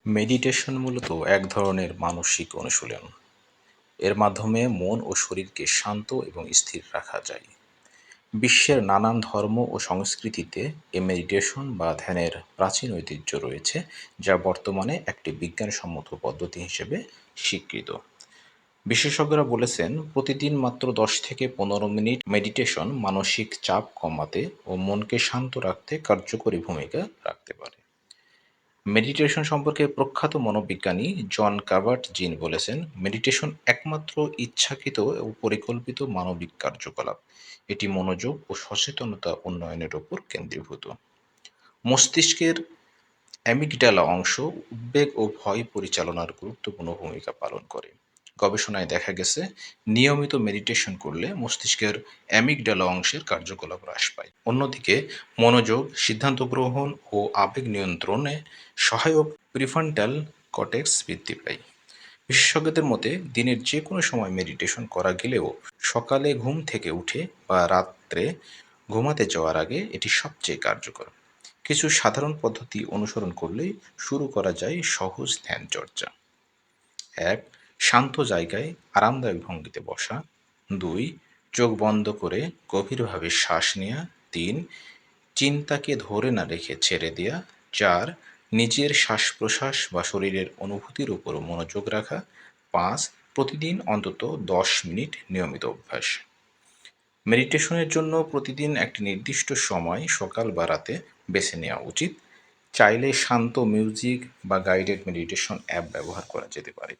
Meditation মূলত এক ধরনের মানসিক অনুশীলন। এর মাধ্যমে মন ও শরীরকে শান্ত এবং স্থির রাখা যায়। বিশ্বের নানান ধর্ম ও সংস্কৃতিতে এ মেডিটেশন বা ধ্যানের প্রাচীন ঐতিহ্য রয়েছে, যা বর্তমানে একটি বিজ্ঞানসম্মত পদ্ধতি হিসেবে স্বীকৃত। বিশেষজ্ঞরা বলেছেন, প্রতিদিন মাত্র 10 থেকে 15 মিনিট মেডিটেশন মানসিক চাপ কমাতে ও মনকে শান্ত রাখতে কার্যকরী ভূমিকা রাখতে পারে। মেডিটেশন সম্পর্কে প্রখ্যাত মনোবিজ্ঞানী জন কাবাট-জিন বলেছেন, মেডিটেশন একমাত্র ইচ্ছাকৃত ও পরিকল্পিত মানবিক কার্যকলাপ। এটি মনোযোগ ও সচেতনতা উন্নয়নের উপর কেন্দ্রীভূত। মস্তিষ্কের অ্যামিগডালা অংশ উদ্বেগ ও ভয় পরিচালনার গুরুত্বপূর্ণ ভূমিকা পালন করে। গবেষণায় দেখা গেছে, নিয়মিত মেডিটেশন করলে মস্তিষ্কের অ্যামিগডালা অংশের কার্যকলাপ হ্রাস পায়। অন্যদিকে মনোযোগ, সিদ্ধান্ত গ্রহণ ও আবেগ নিয়ন্ত্রণে সহায়ক প্রিফ্রন্টাল কর্টেক্স বৃদ্ধি পায়। বিশেষজ্ঞদের মতে, দিনের যে কোনো সময় মেডিটেশন করা গেলেও সকালে ঘুম থেকে উঠে বা রাত্রে ঘুমাতে যাওয়ার আগে এটি সবচেয়ে কার্যকর। কিছু সাধারণ পদ্ধতি অনুসরণ করলেই শুরু করা যায় সহজ ধ্যান চর্চা। ১. শান্ত জায়গায় আরামদায়ক ভঙ্গিতে বসা। ২. চোখ বন্ধ করে গভীরভাবে শ্বাস নেওয়া। ৩. চিন্তাকে ধরে না রেখে ছেড়ে দেওয়া। ৪. নিজের শ্বাস-প্রশ্বাস বা শরীরের অনুভূতির উপর মনোযোগ রাখা। ৫. প্রতিদিন অন্তত ১০ মিনিট নিয়মিত অভ্যাস। মেডিটেশনের জন্য প্রতিদিন একটি নির্দিষ্ট সময় সকাল বা রাতে বেছে নেওয়া উচিত। চাইলে শান্ত মিউজিক বা গাইডেড মেডিটেশন অ্যাপ ব্যবহার করা যেতে পারে।